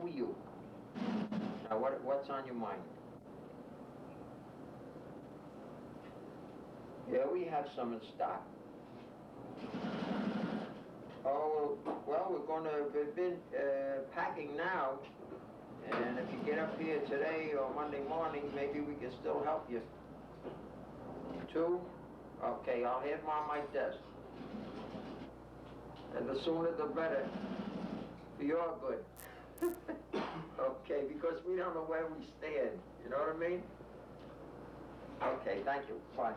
are you? Now, what's on your mind? Yeah, we have some in stock. Oh, well, we've been packing now, and if you get up here today or Monday morning, maybe we can still help you. 2? Okay, I'll have them on my desk. And the sooner the better, for your good. Okay, because we don't know where we stand, you know what I mean? Okay, thank you, bye.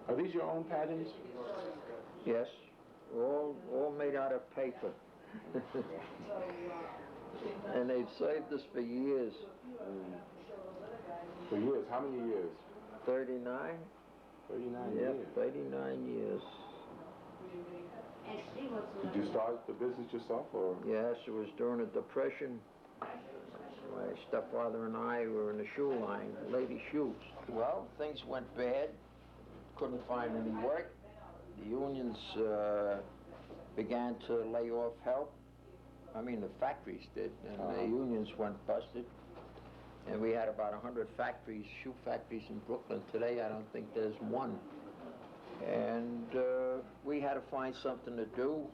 Are these your own patterns? Yes, all made out of paper. And they've saved us for years. For years? How many years? 39. 39 Yep, years. 39 years. Did you start the business yourself, or? Yes, it was during the Depression. My stepfather and I were in the shoe line, lady shoes. Well, things went bad. Couldn't find any work. The unions began to lay off help. I mean, the factories did, and the unions went busted. And we had about 100 factories, shoe factories in Brooklyn. Today, I don't think there's one. And we had to find something to do.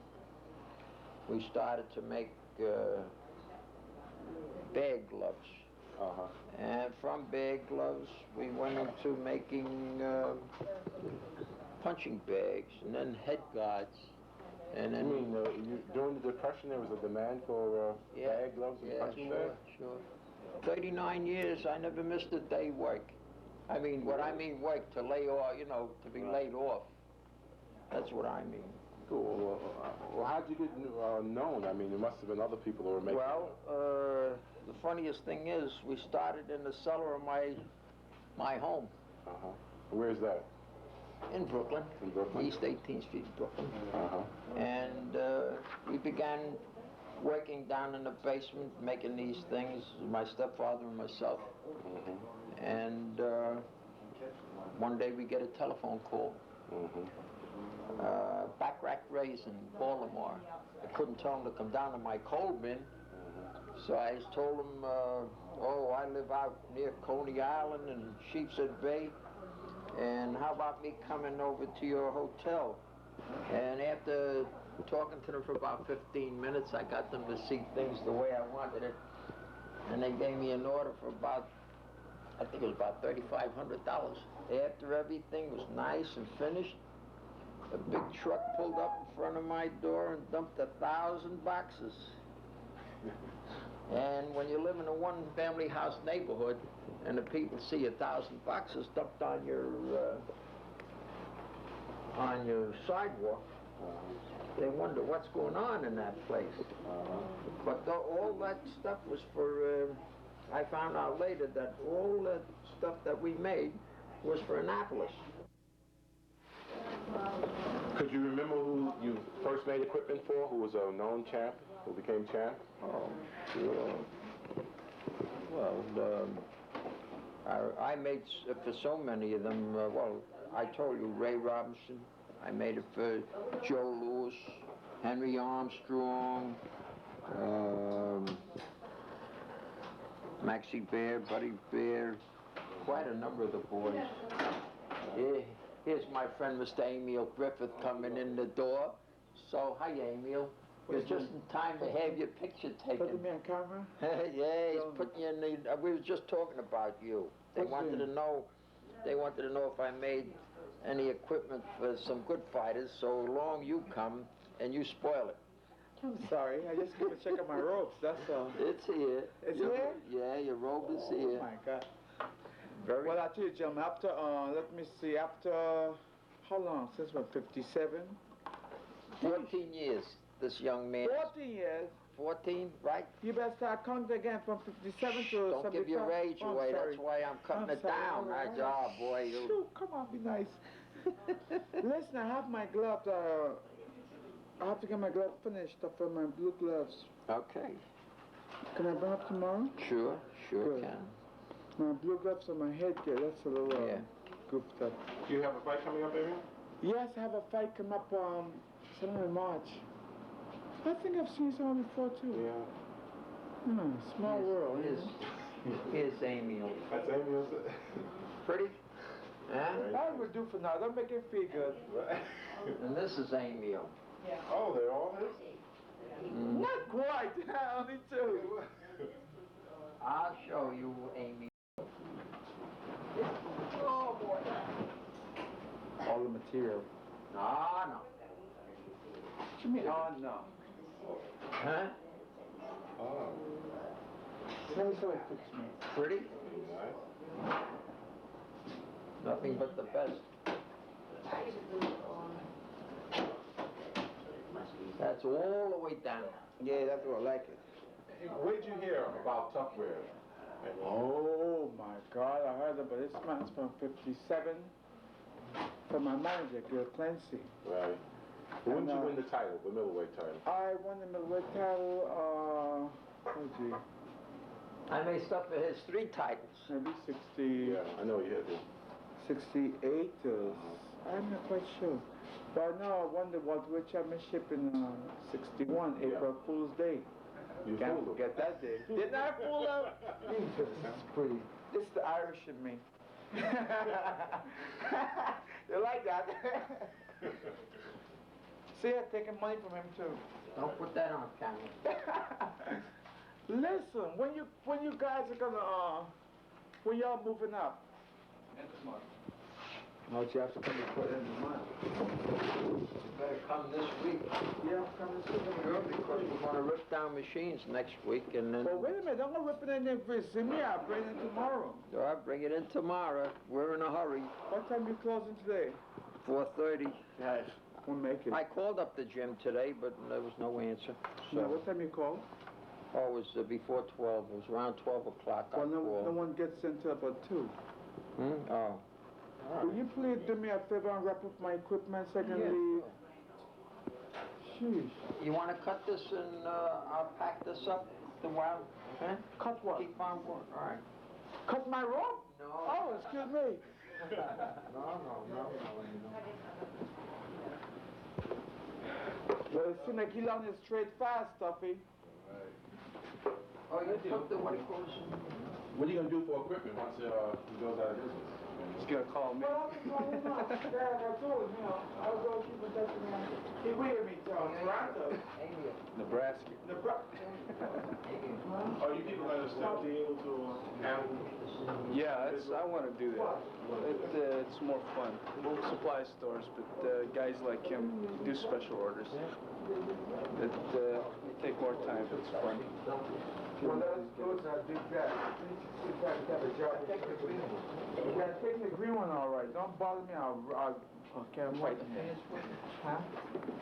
We started to make bag gloves. And from bag gloves, we went into making punching bags, and then head guards. And then, during the Depression, there was a demand for bag gloves and punching bags? Sure. 39 years, I never missed a day work. I mean, what I mean work, to lay off, you know, to be laid off. That's what I mean. Cool. Well, how'd you get known? I mean, there must have been other people who were making... Well, the funniest thing is, we started in the cellar of my home. Where's that? In Brooklyn. In Brooklyn? East 18th Street, Brooklyn. And we began working down in the basement, making these things, my stepfather and myself. And one day we get a telephone call. Backrack Rays in Baltimore. I couldn't tell him to come down to my coal bin, so I told him, oh, I live out near Coney Island and Sheepshead Bay, and how about me coming over to your hotel? And after talking to them for about 15 minutes, I got them to see things the way I wanted it, and they gave me an order for about, I think it was about $3,500. After everything was nice and finished, a big truck pulled up in front of my door and dumped 1,000 boxes. And when you live in a one-family house neighborhood and the people see 1,000 boxes dumped on your sidewalk, they wonder what's going on in that place. But all that stuff was for, I found out later that all that stuff that we made was for Annapolis. Could you remember who you first made equipment for, who was a known champ, who became champ? Oh, sure. Well, I made for so many of them, well, I told you, Ray Robinson. I made it for Joe Louis, Henry Armstrong, Maxie Bear, Buddy Bear, quite a number of the boys. Here's my friend, Mr. Emil Griffith, coming in the door. So, hi, Emil. You're just in time to have your picture taken. Putting me on camera? Yeah, he's putting you in the... we were just talking about you. They wanted to know if I made any equipment for some good fighters, so long you come and you spoil it. I'm sorry, I just came to check out my robes, that's all. It's here. It's here? Yeah, your robe is here. Oh my God. Very... Well, I tell you, Jim, after, let me see, after, how long, since we're 57? 14 years, this young man. 14 years? 14, right? You better start counting again from 57 to 75. Don't give your age away, that's why I'm cutting it down. Right, job, boy. Shoot, come on, be nice. Listen, I have my gloves, I have to get my gloves finished for my blue gloves. Okay. Can I bring up tomorrow? Sure Good. Can. My blue gloves on my headgear, that's a little goofed up. Do you have a fight coming up, Amy? Yes, I have a fight come up somewhere in March. I think I've seen someone before too. Yeah. Small world. Here's Amy. That's Amy. Pretty? Huh? That would do for now. Don't make it feel good. And this is Amy. Oh, they're all his? Not quite. Only two. I'll show you Amy. Oh boy. All the material. No. What you mean? Oh, no. Huh? Oh. Let me see what it fits me. Pretty? Nice. Nothing but the best. That's all the way down. Yeah, that's what I like it. Where'd you hear about Tuckwear? Oh my God, I heard about this man's from 57. From my manager, Gil Clancy. Right. When did you And, win the title, the middleweight title? I won the middleweight title, oh gee, I made stuff for his 3 titles. maybe 60, Yeah, I know you had it. 68, I'm not quite sure. But no, I won the welterweight championship in 61, Yeah. April Fool's Day. You Can't fooled him. forget that day. Didn't I fool him? That's pretty. This is the Irish in me. You like that? See, I'm taking money from him too. Don't put that on camera. Listen, when you guys are gonna when y'all moving up? End of month. No, you have to come and put it in the month. You better come this week. Yeah, I'm coming soon. Sure, because we're gonna rip down machines next week and then... Well, wait a minute, don't go ripping it in there for me. I'll bring it tomorrow. All right, bring it in tomorrow. We're in a hurry. What time you closing today? 4:30. Yes. We'll make it. I called up the gym today, but there was no answer. So, what time you call? Oh, it was before 12. It was around 12 o'clock. Well, no one gets into about 2. Oh. Will you please do me a favor and wrap up my equipment so I can leave? Sheesh. You want to cut this and I'll pack this up the while? Okay? Cut what? Keep on going. All right. Cut my rope? No. Oh, excuse me. No. Well, it seems like he learned it straight fast, Stuffy. Oh, you took the what it goes. What are you going to do for equipment once he goes out of business? He's gonna call me. Well, Dad, I told him, I was going to keep in touch with him. He waited me till Toronto. Nebraska. Are you people going to still be able to handle? Yeah, I want to do that. It's more fun. Supply stores, but guys like him do special orders. It take more time, but it's fun. Well, that's good, now, Big Jack. You got to have a job. You got to take the green one, all right. Don't bother me. Okay, I'm waiting. Huh?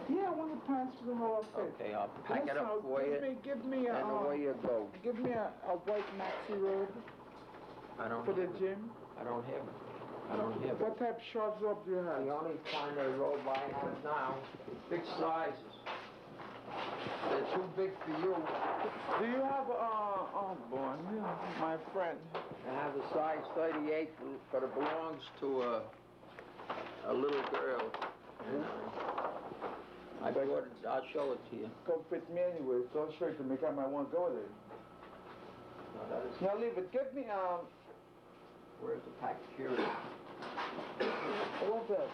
Yeah, I want the pants for the whole outfit. Okay, I'll pack it up for you. Give me a, And away you go. give me a white maxi robe I don't for the have it. gym. I don't have it. I don't have it. What type of shorts robe do you have? The only kind of robe I have now, big sizes. They're too big for you. Do you have, oh boy, my friend. I have a size 38, but it belongs to a little girl. I bought it, I'll show it to you. Don't fit me anyway, so I'll show it to me. I might want to go there. No, that is, Now leave it. Give me, where's the package? Here it is. what's that?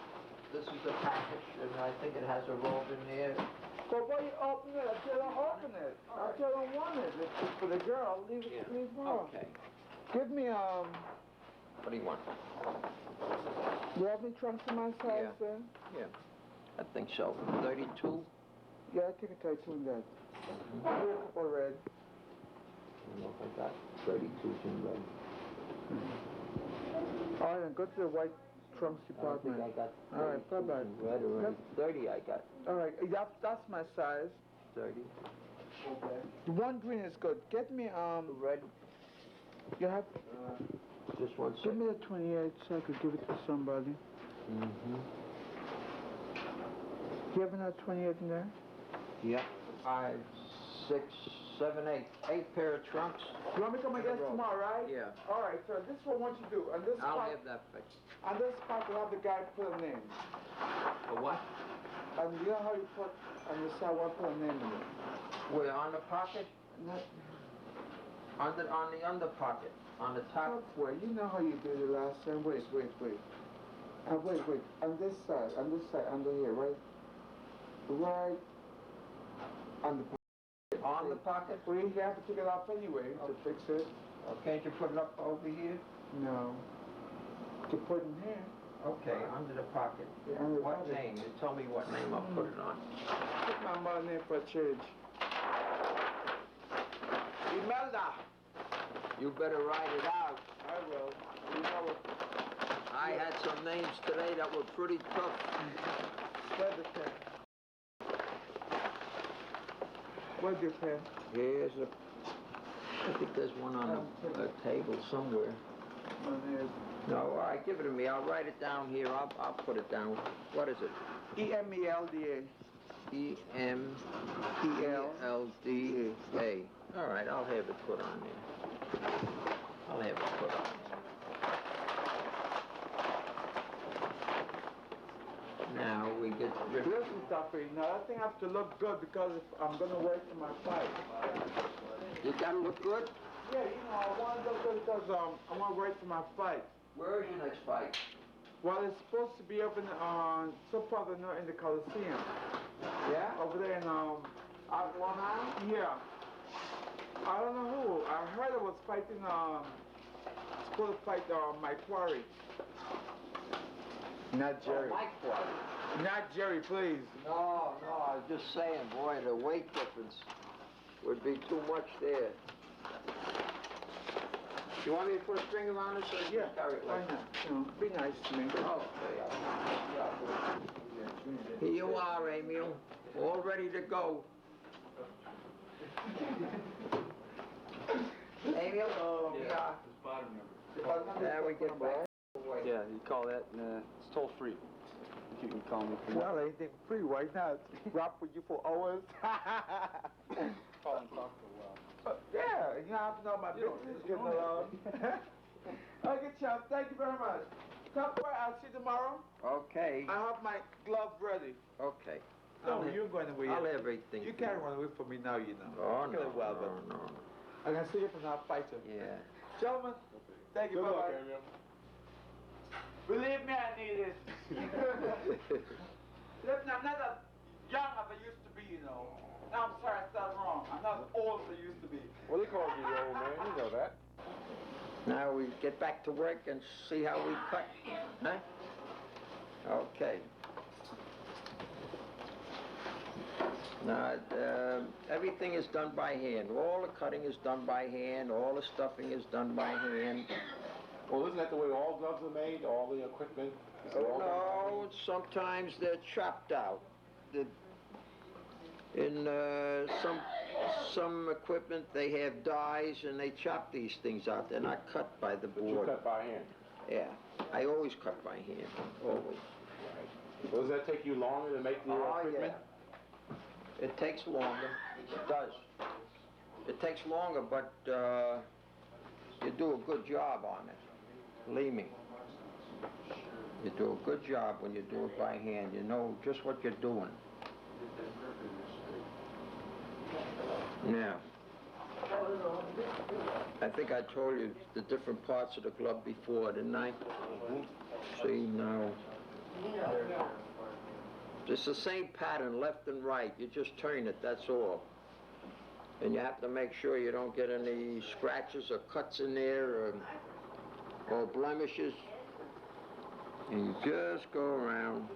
This is the package, and I think it has a robe in there. So why you open it? I tell her open it. I tell her want it. If it's for the girl, leave it, leave her. Okay. Give me, What do you want? you have any trunks in my size there? Yeah, I think so. 32? Yeah, I think I tried doing that. Maybe a couple red. I don't know if I got 32s in red. All right, then go to the white trunks I don't think department. I got All right, 32s bye-bye. in red or Yep. 30 I got. All right, that's my size. 30. The one green is good. Get me, Red, you have, just one give second. me the 28 so I could give it to somebody. Mm-hmm. Do you have another 28 in there? Yep. 5, 6, 7, 8. 8 pair of trunks. You want me to come and get it tomorrow, right? Yeah. All right, so this is what I want you to do. On this I'll part, have that fixed. on this part, we'll have the guy put a name. A what? And you know how you put on the side, one put a name in it. We're on the pocket? Not, On the under pocket, on the top. Wait, you know how you did it last time? Wait. Wait. On this side, under here, right? Right. On the pocket. On the pocket? Well, you have to take it off anyway to fix it. Can't you put it up over here? No. To put in here. Okay, under the pocket. Yeah, under the What pocket. name? You tell me what name I'll put it on. Put my mother name for church. Imelda. You better write it out. I will. You know what? I had some names today that were pretty tough. Where's the pen? Where's your pen? Here's a... I think there's one on the table somewhere. No, all right, give it to me. I'll write it down here. I'll put it down. What is it? E-M-E-L-D-A. E-M-E-L-D-A. All right, I'll have it put on there. I'll have it put on. Now we get rid of... Listen, Tuffy, now that thing has to look good because if I'm going to wait for my fight. You gotta look good? Yeah, you know, I want to look good because I want to wait for my fight. Where is your next fight? Well, it's supposed to be up in, so far I know, in the Coliseum. Yeah? Over there in, Out in Long Island? yeah. I don't know who. I heard it was fighting, supposed to fight, Mike Quarry. Not Jerry. Oh, Mike Quarry. Not Jerry, please. No, I was just saying, boy, the weight difference would be too much there. You want me to put a string around it so you Yeah, can carry it why like not? You know, be nice to me. Oh, okay. Here you are, Emil, all ready to go. Emil? Yeah. There we get back. Yeah, you call that, it's toll free. You can call me for that. Well, anything free, why not? Rap with you for hours. Call and talk for a while. Yeah, you have to know my business getting along. Okay, Chuck, thank you very much. Come boy, I'll see you tomorrow. Okay, I have my gloves ready. okay. No, you're going away. I'll have everything. You can't run away from me now, you know. Oh, Okay, no, well, no, but no. I'm going to see you for now, fighter. Yeah. Gentlemen, thank you, Good luck, bye-bye. Emil. Believe me, I need this. Listen, I'm not as young as I used to be, you know. Now I'm sorry I started wrong. I'm not as old as I used to be. Well, he calls you the old man. You know that. Now we get back to work and see how we cut, huh? Okay. Now, everything is done by hand. All the cutting is done by hand. All the stuffing is done by hand. Well, isn't that the way all gloves are made? All the equipment? Is it all done by No, hand? sometimes they're chopped out. In some equipment, they have dies and they chop these things out. They're not cut by the But you board. cut by hand. Yeah, I always cut by hand, always. Well, does that take you longer to make the equipment? Yeah. It takes longer, it does. It takes longer, but you do a good job on it, believe me. You do a good job when you do it by hand. You know just what you're doing. Now, I think I told you the different parts of the glove before, didn't I? See, now, it's the same pattern, left and right. You just turn it, that's all. And you have to make sure you don't get any scratches or cuts in there or blemishes. And you just go around,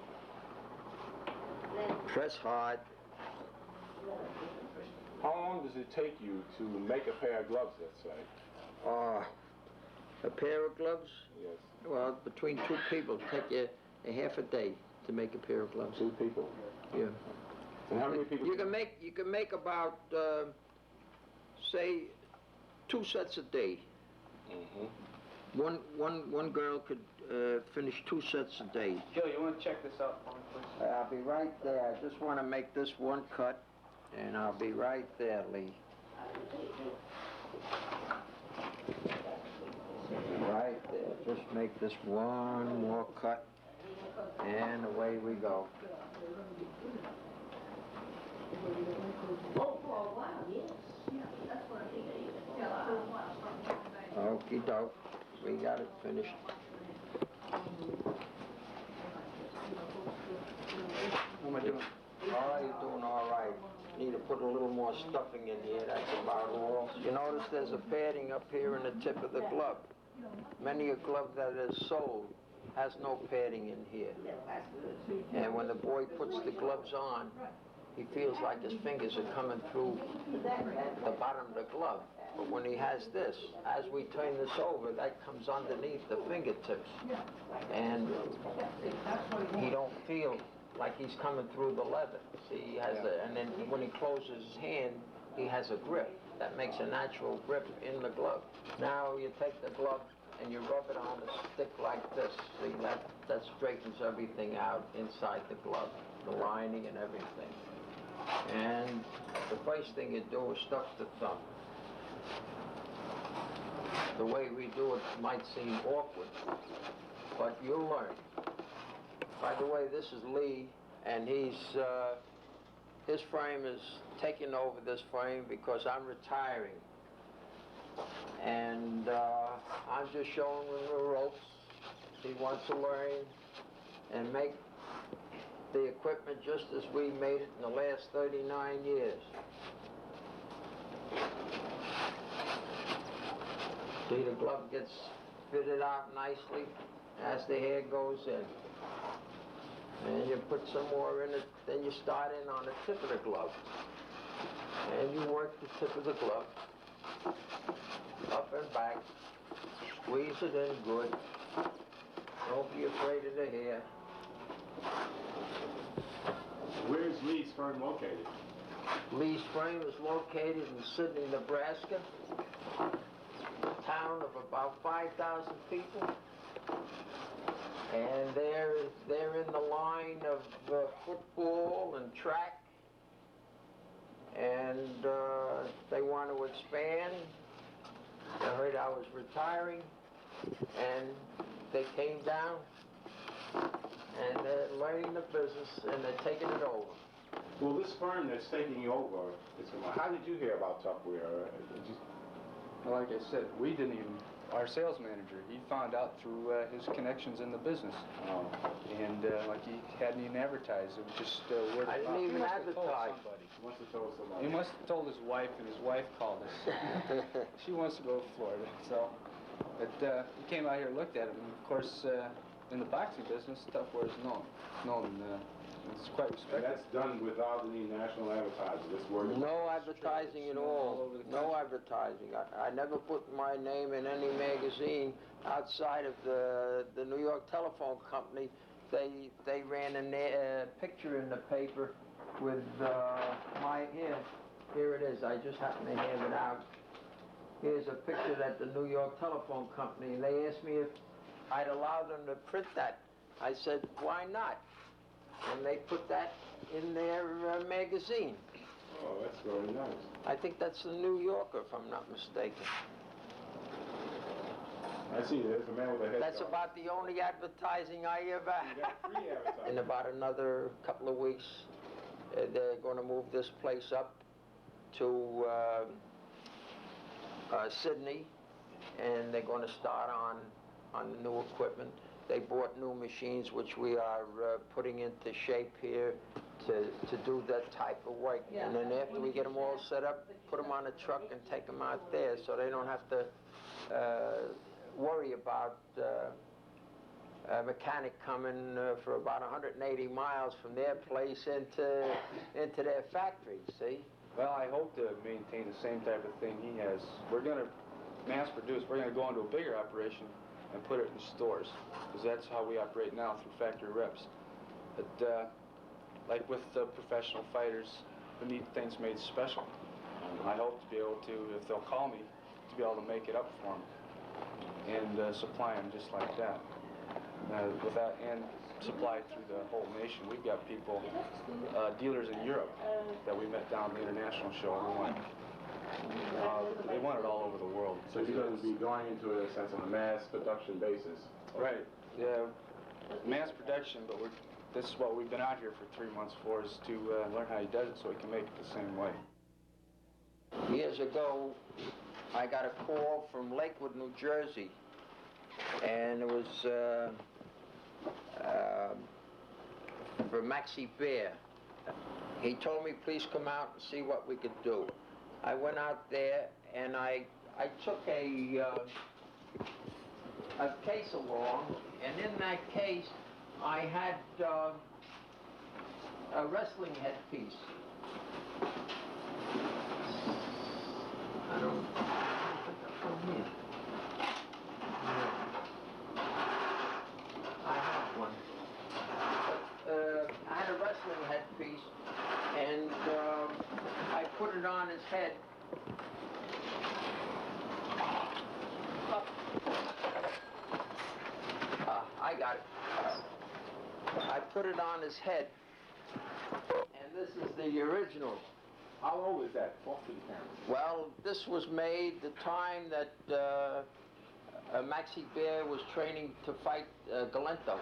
press hard. How long does it take you to make a pair of gloves, let's say? A pair of gloves? Yes. Well, between two people, it'll take you a half a day to make a pair of gloves. 2 people. Yeah. And how many people? You can make about say 2 sets a day. Mm-hmm. One girl could finish 2 sets a day. Joe, you want to check this out for me, please? I'll be right there. I just want to make this one cut, and I'll be right there, Lee. Right there. Just make this one more cut, and away we go. Oh, for a while, yes. Yeah, that's what I think. Okie doke. We got it finished. How am I doing? All right, you're doing all right. Need to put a little more stuffing in here, that's about all. You notice there's a padding up here in the tip of the glove. Many a glove that is sold has no padding in here. And when the boy puts the gloves on, he feels like his fingers are coming through the bottom of the glove. But when he has this, as we turn this over, that comes underneath the fingertips. And he don't feel like he's coming through the leather. See, he has and then when he closes his hand, he has a grip. That makes a natural grip in the glove. Now you take the glove and you rub it on a stick like this. See, that straightens everything out inside the glove, the lining and everything. And the first thing you do is stuff the thumb. The way we do it might seem awkward, but you'll learn. By the way, this is Lee, and his frame is taking over this frame because I'm retiring. And I'm just showing him the ropes. He wants to learn and make the equipment just as we made it in the last 39 years. See, the glove gets fitted out nicely as the hair goes in. And you put some more in it, then you start in on the tip of the glove. And you work the tip of the glove up and back. Squeeze it in good. Don't be afraid of the hair. Where is Lee's firm located? Lee's frame is located in Sidney, Nebraska. A town of about 5,000 people. And they're in the line of football and track. And they want to expand. They heard I was retiring. And they came down. And they're learning the business and they're taking it over. Well, this firm that's taking you over, how did you hear about Tupperware? Well, like I said, we didn't even, our sales manager, he found out through his connections in the business. And like he hadn't even advertised, it was just word of mouth. I didn't even advertise. He must have told somebody. He must have told his wife, and his wife called us. She wants to go to Florida, so. But he came out here and looked at it, and of course, in the boxing business, Tupperware is known. It's quite respected. And that's done without any national advertising. This word. No advertising at all. No advertising. I never put my name in any magazine outside of the New York Telephone Company. They ran a picture in the paper with my here it is. I just happened to hand it out. Here's a picture that the New York Telephone Company. They asked me if I'd allow them to print that. I said, why not? And they put that in their magazine. Oh, that's very nice. I think that's the New Yorker, if I'm not mistaken. I see, there's a man with a head. That's about the only advertising I ever You got free advertising. In about another couple of weeks, they're going to move this place up to Sydney, and they're going to start on the new equipment. They bought new machines, which we are putting into shape here to do that type of work. Yeah. And then after we get them all set up, put them on a truck and take them out there so they don't have to worry about a mechanic coming for about 180 miles from their place into their factory, see? Well, I hope to maintain the same type of thing he has. We're going to mass produce. We're going to go into a bigger operation and put it in stores, because that's how we operate now through factory reps. But like with the professional fighters, we need things made special. I hope to be able to, if they'll call me, to be able to make it up for them and supply them just like that. And supply through the whole nation. We've got people, dealers in Europe that we met down at the international show, and they want it all over the world. So you're going to be going into it, in a sense, on a mass production basis. Right. Yeah. Mass production, but this is what we've been out here for 3 months for, is to learn how he does it so he can make it the same way. Years ago, I got a call from Lakewood, New Jersey, and it was for Maxie Bear. He told me, please come out and see what we could do. I went out there and I took a case along, and in that case I had a wrestling headpiece. I don't from here. I have one. I had a wrestling headpiece, and I put it on his head. I got it. I put it on his head, and this is the original. How old is that? Talk to the camera. Well, this was made the time that Maxie Bear was training to fight Galento.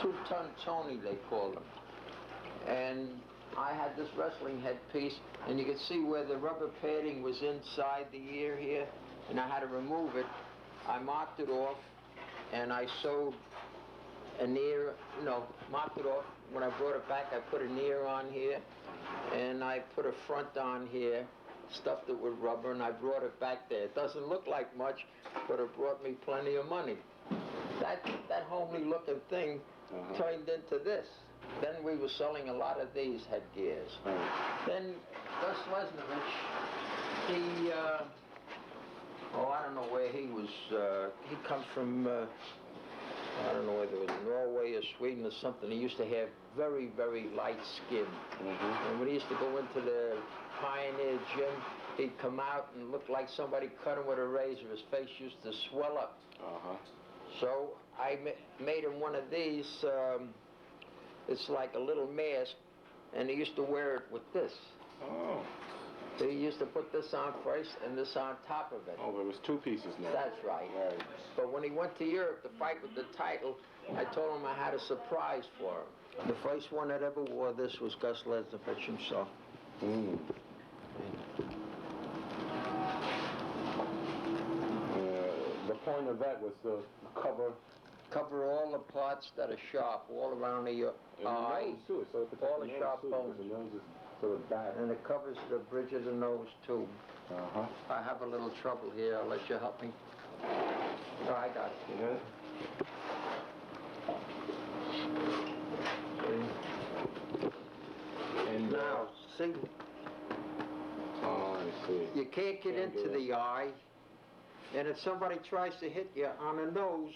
Two-ton Tony, they called him. And I had this wrestling headpiece, and you could see where the rubber padding was inside the ear here, and I had to remove it. I marked it off, and I sewed an ear, marked it off. When I brought it back, I put an ear on here, and I put a front on here, stuffed it with rubber, and I brought it back there. It doesn't look like much, but it brought me plenty of money. That homely looking thing turned into this. Then we were selling a lot of these headgears. Then Gus Lesnovich, he, I don't know where he was, he comes from, I don't know whether it was Norway or Sweden or something. He used to have very, very light skin. And when he used to go into the Pioneer gym, he'd come out and look like somebody cut him with a razor. His face used to swell up. So I made him one of these. It's like a little mask, and he used to wear it with this. So he used to put this on first and this on top of it. Oh, there was two pieces now. That's right. But when he went to Europe to fight with the title, I told him I had a surprise for him. The first one that ever wore this was Gus Lesnovich himself. The point of that was to cover all the parts that are sharp, all around the eye, too, so all the sharp bones. The nose is sort of back. And it covers the bridge of the nose too. I have a little trouble here. I'll let you help me. Oh, I got it. And now, see? Oh, I see. You can't get into the eye, and if somebody tries to hit you on the nose,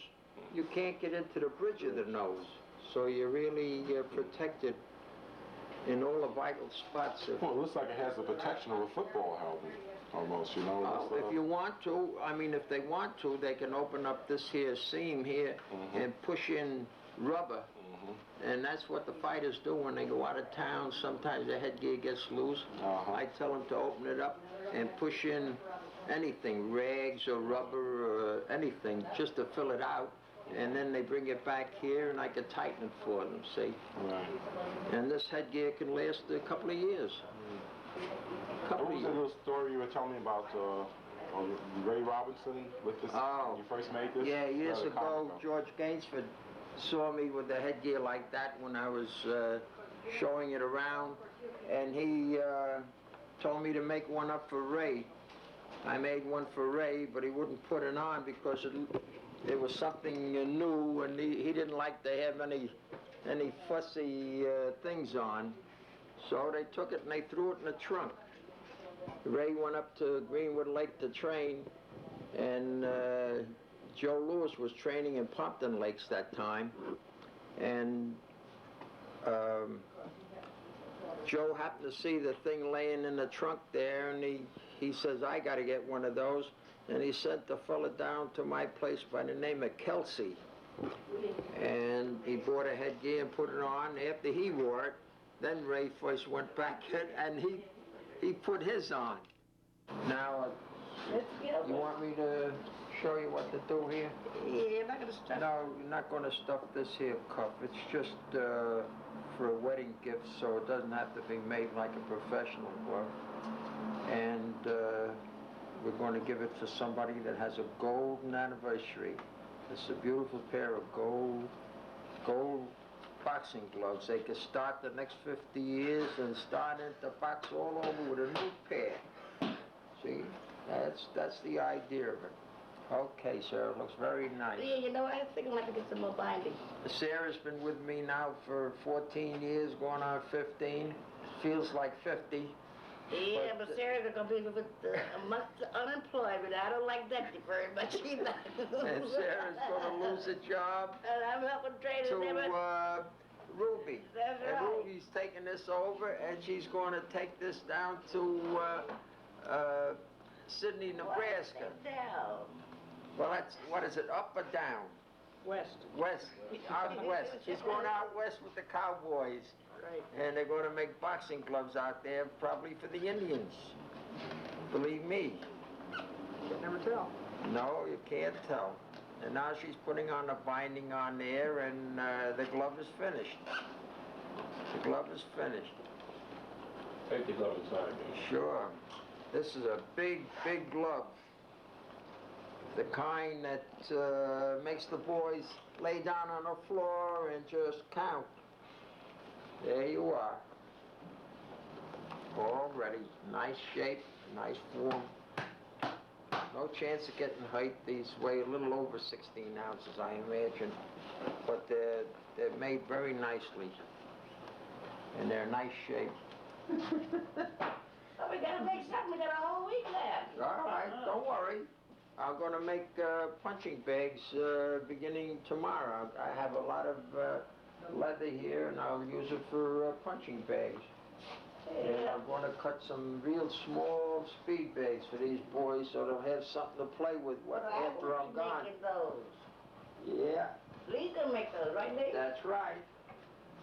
you can't get into the bridge of the nose. So you're really protected in all the vital spots. Well, it looks like it has the protection of a football helmet, almost, If you want to, if they want to, they can open up this here seam here and push in rubber. And that's what the fighters do when they go out of town. Sometimes the headgear gets loose. I tell them to open it up and push in anything, rags or rubber or anything, just to fill it out. And then they bring it back here, and I can tighten it for them, see? And this headgear can last a couple of years. What was that little story you were telling me about Ray Robinson with this? When you first made this? Yeah, years ago, George Gainsford saw me with the headgear like that when I was showing it around, and he told me to make one up for Ray. I made one for Ray, but he wouldn't put it on because it was something new, and he didn't like to have any fussy things on. So they took it and they threw it in the trunk. Ray went up to Greenwood Lake to train, and Joe Louis was training in Pompton Lakes that time, and Joe happened to see the thing laying in the trunk there, and he says, I got to get one of those. And he sent a fella down to my place by the name of Kelsey. And he bought a headgear and put it on. After he wore it, then Ray first went back and he put his on. Now, you want me to show you what to do here? Yeah, I'm not going to stuff. No, you're not going to stuff this here cuff. It's just for a wedding gift, so it doesn't have to be made like a professional work. And we're going to give it for somebody that has a golden anniversary. It's a beautiful pair of gold boxing gloves. They can start the next 50 years and start it to box all over with a new pair. See, that's the idea of it. Okay, sir, it looks very nice. Yeah, you know, I think I'd like to get some more binding. Sarah's been with me now for 14 years, going on 15. Feels like 50. Yeah, but Sarah's gonna be with a month unemployed, but I don't like that very much either. And Sarah's gonna lose a job And I'm helping train them. to Ruby. That's And right. Ruby's taking this over, and she's gonna take this down to Sydney, Nebraska. Down. Well, that's, what is it, up or down? West. West, out west. She's going out west with the Cowboys. Right. And they're going to make boxing gloves out there, probably for the Indians. Believe me. You can never tell. No, you can't tell. And now she's putting on the binding on there, and the glove is finished. The glove is finished. Take the glove inside. Sure. This is a big, big glove. The kind that makes the boys lay down on the floor and just count. There you are. All ready. Nice shape, nice form. No chance of getting hurt. These weigh a little over 16 ounces, I imagine. But they're made very nicely. And they're nice shape. So we gotta make something. We got a whole week left. All right, don't worry. I'm going to make punching bags beginning tomorrow. I have a lot of leather here, and I'll use it for punching bags. And I'm going to cut some real small speed bags for these boys so they'll have something to play with after I'm gone. Making those. Yeah, Lee's gonna make those, right, Lee? that's right.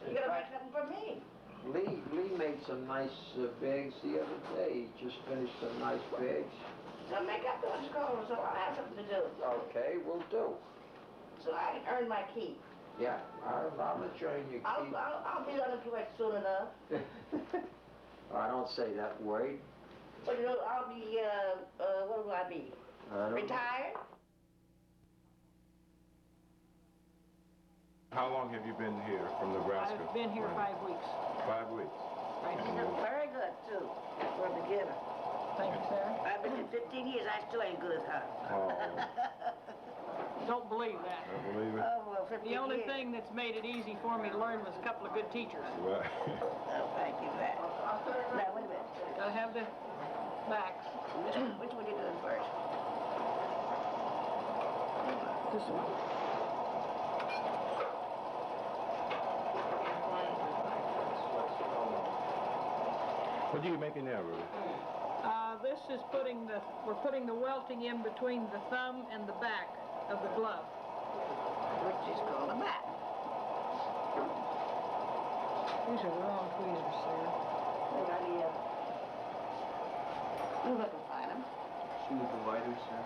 You gotta make something for me. Lee made some nice bags the other day. He just finished some nice bags. So make up those calls so I'll have something to do. Okay, we'll do. So I can earn my keep. Yeah, I'll let you in your keep. I'll be unemployed soon enough. I don't say that word. But you know, I'll be, what will I be? I don't know. Retired? How long have you been here from Nebraska? I've been here 5 weeks. 5 weeks. Right. Very good, too, for a beginner. Thank you, Sarah. I've been here 15 years, I still ain't good as her. Oh, Don't believe that. I believe it. Oh, well, 15 The only years. thing that's made it easy for me to learn was a couple of good teachers. Right. Oh, thank you, Matt. Now, wait a minute. Gotta have the backs. Which one you doing first? This one. What are you making now, Ruby? This is we're putting the welting in between the thumb and the back of the glove. Which is called a mat. These are the wrong tweezers, Sarah. Good idea. You're looking fine, huh? See the dividers, sir?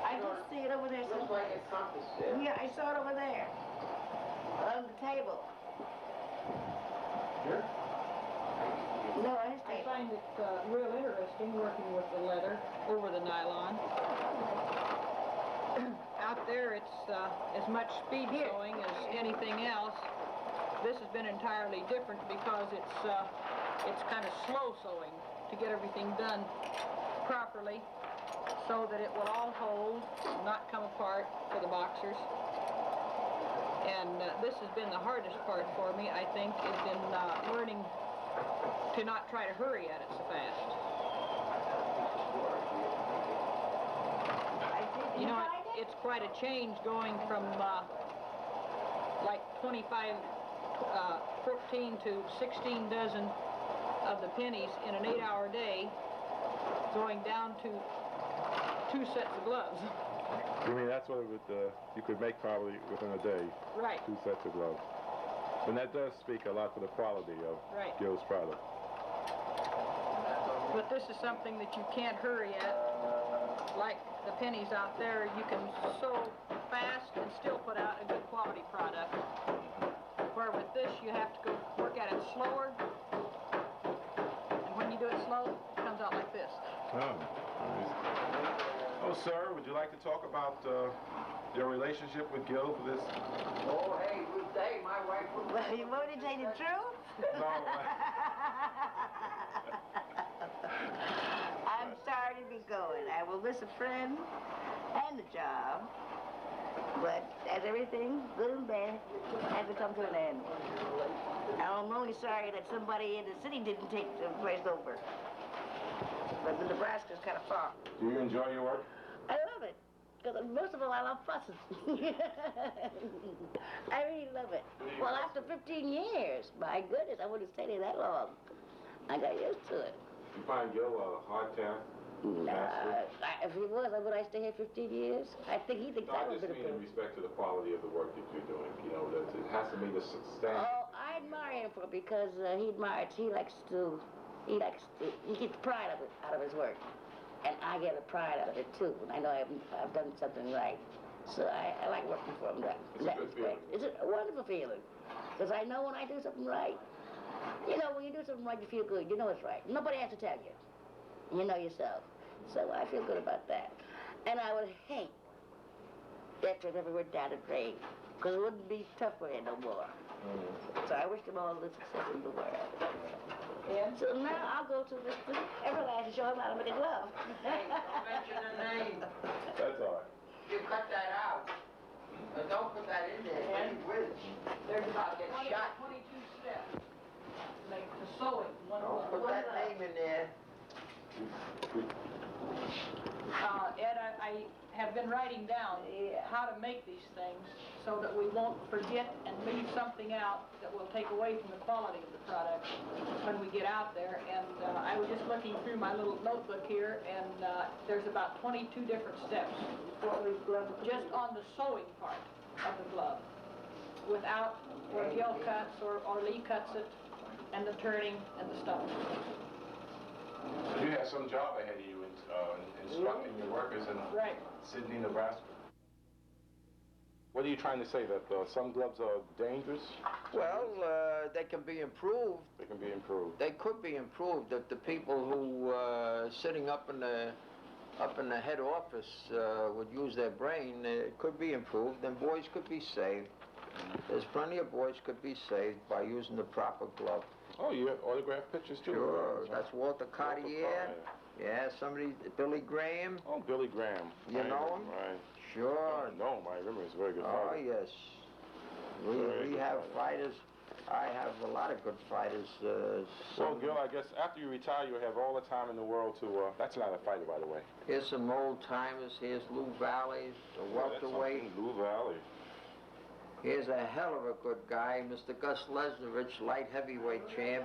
I can see it over there. Looks Sir. like a compass there. Yeah, I saw it over there. On the table. Here? No, on his I table. find it real interesting working with the leather over the nylon. Out there, it's as much speed sewing as anything else. This has been entirely different because it's kind of slow sewing to get everything done properly so that it will all hold, not come apart for the boxers. And this has been the hardest part for me, I think, is in learning to not try to hurry at it so fast. I see. You know, like it? it's quite a change going from like 25, 14 to 16 dozen of the pennies in an 8-hour day, going down to 2 sets of gloves. You mean that's what it would, you could make probably within a day, Right. 2 sets of gloves. And that does speak a lot to the quality of Right. Gil's product. But this is something that you can't hurry at. Like the pennies out there, you can sew fast and still put out a good quality product. Where with this, you have to go work at it slower. And when you do it slow, it comes out like this. Oh. Oh, sir, would you like to talk about your relationship with Gil for this? Oh, hey, my wife was... Well, you want me to tell you the truth? No. I'm sorry to be going. I will miss a friend and a job. But as everything, good and bad, has to come to an end. I'm only sorry that somebody in the city didn't take the place over. But the Nebraska's kind of far. Do you enjoy your work? I love it. Because most of all, I love fussing. I really love it. Well, after 15 years, my goodness, I wouldn't stay there that long. I got used to it. You find Gil a hard task? If he was, would I stay here 15 years? I think he thinks I I would just have mean in been. respect to the quality of the work that you're doing. You know, that it has to meet a standard. Oh, I admire him for it because he gets pride out of his work. And I get a pride out of it too. And I know I've done something right. So I like working for him. It's a good feeling. It's a wonderful feeling. Because I know when I do something right. You know, when you do something right, you feel good. You know it's right. Nobody has to tell you. You know yourself. So I feel good about that. And I would hate that trip ever went down the drain. Because it wouldn't be tough for him no more. So I wish them all the success in the world. And so now I'll go to the Everlast and show him how to make a glove. Hey, don't mention the name. That's all right. You cut that out. Don't put that in there. And there's about Get 20 shot. 22 steps to make the sewing. Don't put that name in there. Ed, I have been writing down how to make these things so that we won't forget and leave something out that will take away from the quality of the product when we get out there. And I was just looking through my little notebook here, and there's about 22 different steps just on the sewing part of the glove, without where Gil cuts or Lee cuts it, and the turning and the stuff. So you have some job ahead of you in instructing your workers in Right. Sydney, Nebraska. What are you trying to say, that some gloves are dangerous? Well, they can be improved. They can be improved. They could be improved if the people who sitting up in the head office would use their brain. It could be improved, and boys could be saved. There's plenty of boys could be saved by using the proper glove. Oh, you have autographed pictures too? Sure, that's Walter Cartier. Yeah, somebody, Billy Graham. Oh, Billy Graham. You know him? Right. Sure. I know him. I remember he's a very good Oh, fighter. yes. We have fighters. I have a lot of good fighters. Well, Gil, I guess after you retire, you'll have all the time in the world to... that's not a fighter, by the way. Here's some old timers. Here's Lou Valley, the welterweight. Lou Valley. Here's a hell of a good guy, Mr. Gus Lesnevich, light heavyweight champ.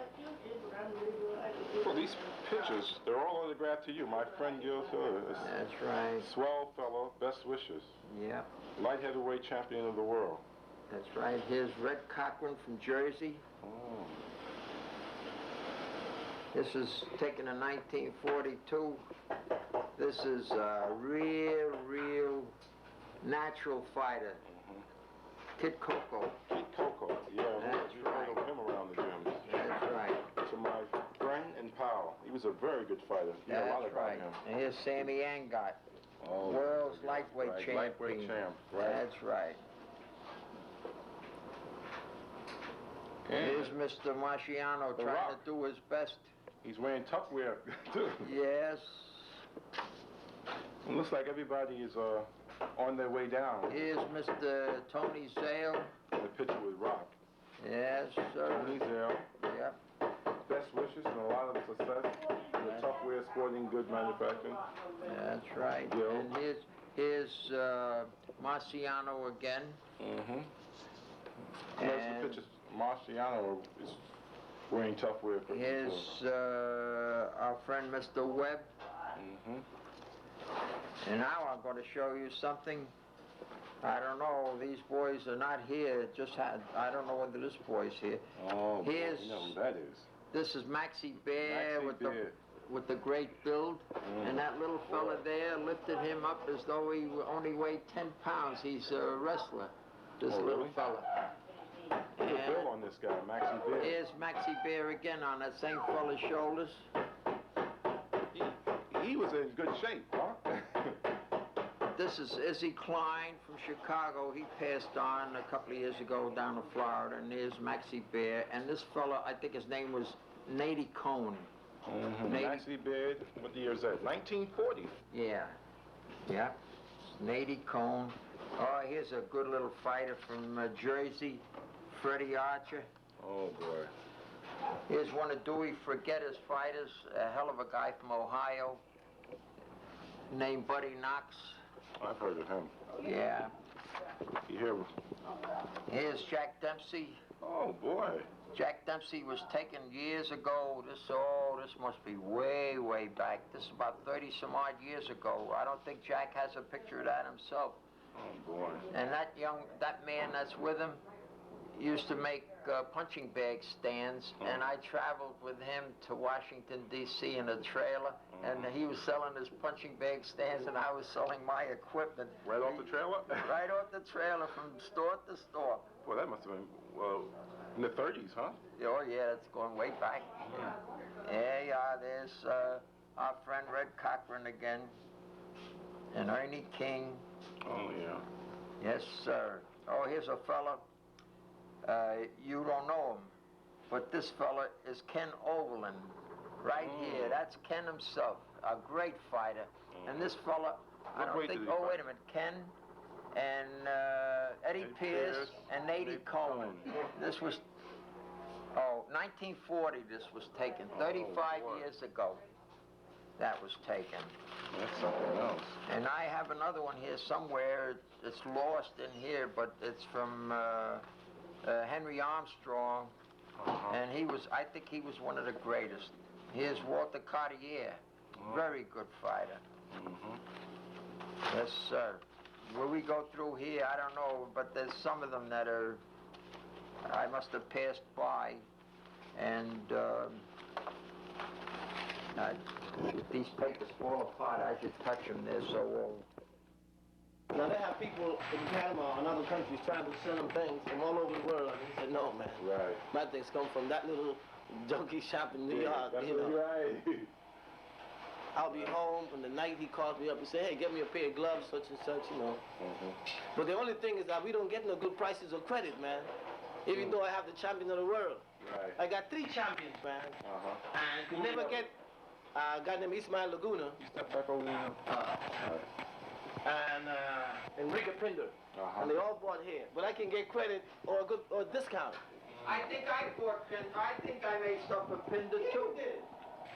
Well, these pictures, they're all autographed to you. My friend Gil too. That's right. Swell fellow, best wishes. Yeah, Light heavyweight champion of the world. that's right. Here's Red Cochran from Jersey. Oh. This is taken in 1942. This is a real natural fighter. Kid Coco. Kid Coco. Yeah, That's we right. heard of him around the gym. That's right. So my friend and pal, he was a very good fighter. You know a lot That's about right. him. And here's Sammy Angot, Oh, world's right, lightweight champion. Lightweight champ, right. That's right. And Here's Mr. Marciano The trying Rock. to do his best. he's wearing tough wear, too. Yes. It looks like everybody is on their way down. Here's Mr. Tony Zale. The picture with Rock. Yes, sir. Tony Zale. Yep. Best wishes and a lot of success in the tough wear sporting goods manufacturing. That's right. Yo. And here's Marciano again. Mm-hmm. That's the And pictures. Marciano is wearing tough wear pictures. here's our friend Mr. Webb. Mm-hmm. And now I'm going to show you something. I don't know, these boys are not here. I don't know whether this boy's here. Oh, boy, Here's- you know who that is. This is Maxie Bear Maxie with Bear. with the great build. And that little fella there lifted him up as though he only weighed 10 pounds. He's a wrestler, this Oh, little really? fella. Put a And bill on this guy, Maxie Bear. here's Maxie Bear again on that same fella's shoulders. He he was in good shape, huh? This is Izzy Klein from Chicago. He passed on a couple of years ago down to Florida, and there's Maxie Bear. And this fella, I think his name was Nady Cohn. Maxie Bear, what the year is that? 1940. Yeah. Yeah. Nady Cohn. Oh, here's a good little fighter from Jersey, Freddie Archer. Oh, boy. Here's one of Dewey Forgetter's fighters, a hell of a guy from Ohio, named Buddy Knox. I've heard of him. Yeah. You hear? Here's Jack Dempsey. Oh, boy. Jack Dempsey was taken years ago. This must be way, way back. This is about 30 some odd years ago. I don't think Jack has a picture of that himself. Oh, boy. And that man that's with him used to make punching bag stands, and I traveled with him to Washington, D.C. in a trailer, and he was selling his punching bag stands, and I was selling my equipment. Right off the trailer? Right off the trailer from store to store. Well, that must have been, well, in the 30s, huh? Oh, yeah, that's going way back. Yeah, there's our friend Red Cochran again, and Ernie King. Oh, yeah. Yes, sir. Oh, here's a fella. You don't know him, but this fella is Ken Overland, right here. That's Ken himself, a great fighter. And this fella, I don't think, oh, wait a minute, Ken and Eddie Pierce and Nady Cohen. This was, 1940 this was taken, 35 years ago that was taken. That's something else. And I have another one here somewhere. It's lost in here, but it's from Henry Armstrong, and I think he was one of the greatest. Here's Walter Cartier, very good fighter. Yes, sir. Will we go through here? I don't know, but there's some of them that I must have passed by, and if these papers fall apart, I should touch them. They're so old. Now they have people in Panama and other countries trying to sell them things from all over the world. And he said, no, man. Right. My things come from that little junkie shop in New York. That's you know. right. I'll be home, and the night he calls me up and say, hey, get me a pair of gloves, such and such, you know. But the only thing is that we don't get no good prices or credit, man. Even though I have the champion of the world. Right. I got 3 champions, man. And you never get a guy named Ismael Laguna. You step back over there. And Enrique Pinder. And they all bought here. But I can get credit or a good discount. I think I bought Pinder. I think I made stuff for Pinder too. You did.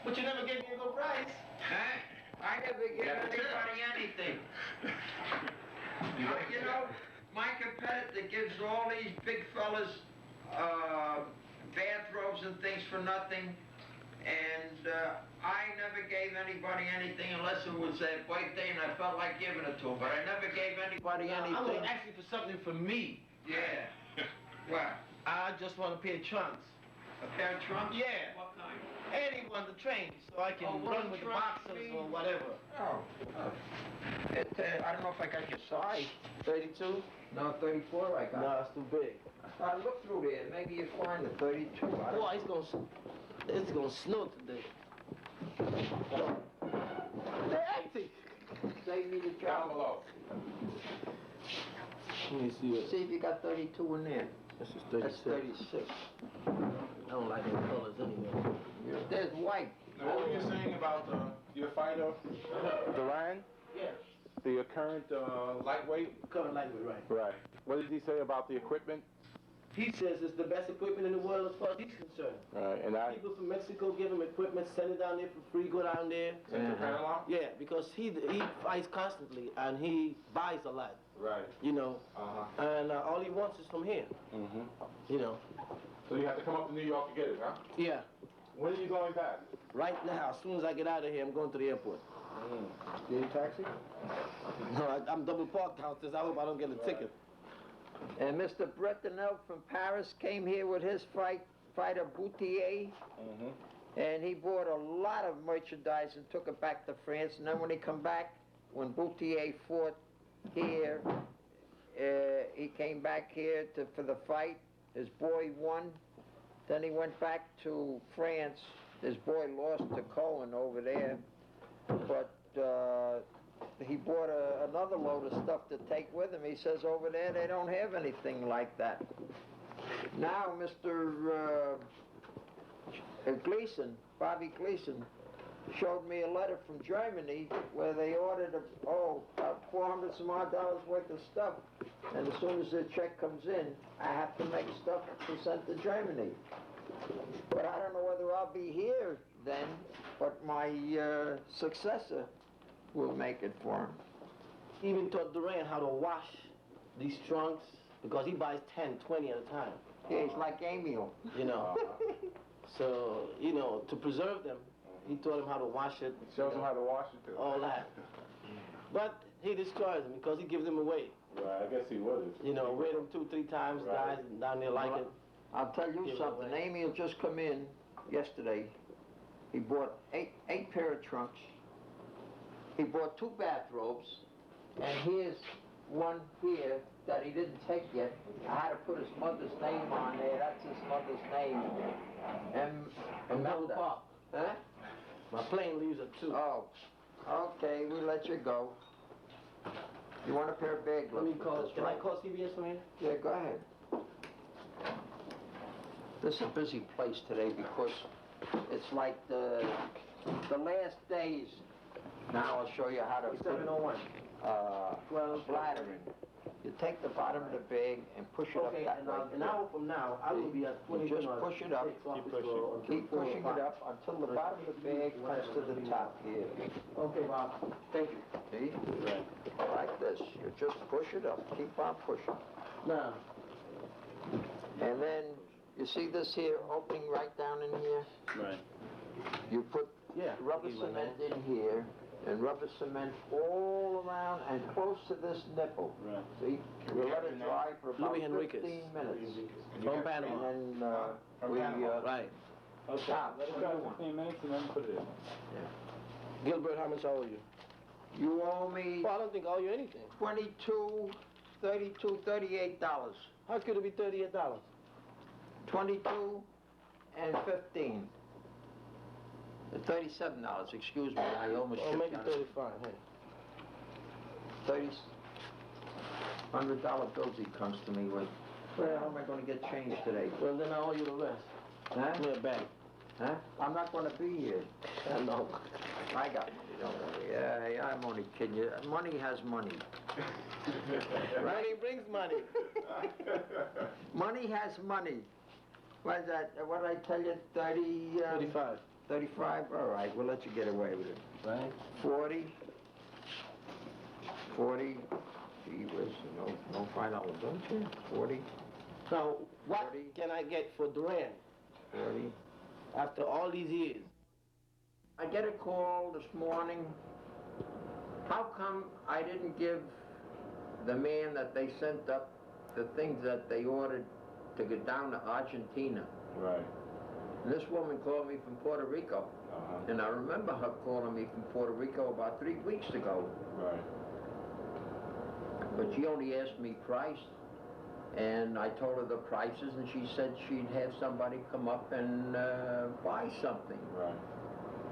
But you never gave me a good price. I never gave anybody anything. You know, my competitor gives all these big fellas bathrobes and things for nothing, and I never gave anybody anything unless it was their birthday and I felt like giving it to them, but I never gave anybody anything. I was asking for something for me. Yeah. What? I just want a pair of trunks. A pair of trunks? Yeah. What kind? Anyone to train so I can run with the boxers or whatever. Oh. I don't know if I got your size. 32? No, 34 I got. No, it's too big. I look through there. Maybe you find the 32. Boy, it's gonna snow today. They're empty. Save me the job. Let me see it. See if you got 32 in there. This is That's 36. 36. I don't like any colors anyway. There's white. Now, what were you saying about your fighter, Duran? Yeah. The current lightweight? Current lightweight, right. Right. What did he say about the equipment? He says it's the best equipment in the world as far as he's concerned. Right, and People from Mexico give him equipment, send it down there for free, go down there. Sent to Panama? Yeah, because he fights constantly and he buys a lot. Right. You know, and all he wants is from here. You know. So you have to come up to New York to get it, huh? Yeah. When are you going back? Right now, as soon as I get out of here, I'm going to the airport. You need a taxi? No, I'm double parked downstairs. I hope I don't get a ticket. And Mr. Bretonel from Paris came here with his fighter Boutier, and he bought a lot of merchandise and took it back to France. And then when he come back, when Boutier fought here, he came back here for the fight. His boy won. Then he went back to France. His boy lost to Cohen over there. but he bought another load of stuff to take with him. He says over there they don't have anything like that. Now, Mr. Gleason, Bobby Gleason, showed me a letter from Germany where they ordered about $400 some odd worth of stuff, and as soon as the check comes in, I have to make stuff to send to Germany. But I don't know whether I'll be here then, but my successor will make it for him. He even taught Duran how to wash these trunks because he buys 10, 20 at a time. Yeah, he's like Emil. You know. So, you know, to preserve them, he taught him how to wash it. Shows him how to wash it too. All that. But he destroys them because he gives them away. Right, I guess he would. You know, wear them 2, 3 times, Right. guys down there like it. I'll tell you Give it something. away. Emil just come in yesterday. He bought eight pair of trunks. He bought 2 bathrobes, and here's one here that he didn't take yet. I had to put his mother's name on there. That's his mother's name. Imelda. Imelda. Huh? My plane leaves at 2. Oh, okay. We'll let you go. You want a pair of bag Let me gloves? call. That's Can right. I call CBS from here? Yeah, go ahead. This is a busy place today because it's like the last days. Now I'll show you how to put 701. bladdering. You take the bottom of the bag and push it up Okay, that and way. an hour from now, I will be at You 20. just push it up. Keep pushing it up until the bottom of the bag comes to the top here. Okay, Bob. Thank you. See? Like this. You just push it up. Keep on pushing. Now, And then, you see this here opening right down in here? Right. You put yeah. rubber give you one cement there. in here, and rubber cement all around and close to this nipple. Right. See? You let it dry for about Louis Henriquez. 15 minutes. From Panama. And then From we Panama. Right. stop. Let it go 15 minutes and then put it in. Gilbert, how much I owe you? You owe me Well, I don't think I owe you anything. $22, $32, $38. How could it be $38? 22 and 15. $37, excuse me, I almost Or shipped maybe on it. 35. Hey. $100 bills he comes to me with. Where how am I going to get change today? Well, then I owe you the rest. Huh? Give me a bag. Huh? I'm not going to be here. No. I got money, don't worry. Yeah, I'm only kidding you. Money has money. Money brings money. Money has money. What is that? What did I tell you? 35. 35? All right, we'll let you get away with it. Right? 40. 40. Gee whiz, no $5, don't you? 40. Now, what 40. can I get for Duran 40. after all these years? I get a call this morning. How come I didn't give the man that they sent up the things that they ordered to get down to Argentina? Right. And this woman called me from Puerto Rico. And I remember her calling me from Puerto Rico about 3 weeks ago. Right. But she only asked me price. And I told her the prices, and she said she'd have somebody come up and buy something. Right.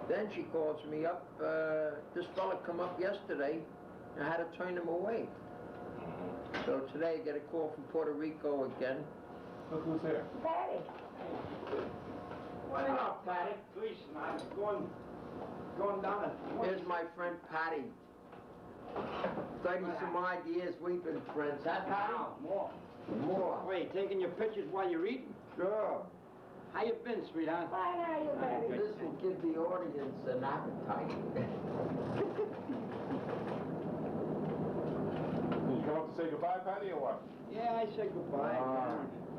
Then she calls me up, this fella come up yesterday, and I had to turn him away. So today I get a call from Puerto Rico again. Look who's here. Patty. What up, Patty? Please, I'm going down it. Here's my friend Patty. 30 some odd years we've been friends, huh, Patty? More. More. Wait, taking your pictures while you're eating? Sure. How you been, sweetheart? Fine, how are you, Patty? This will give the audience an appetite. Did you come up to say goodbye, Patty, or what? Yeah, I said goodbye.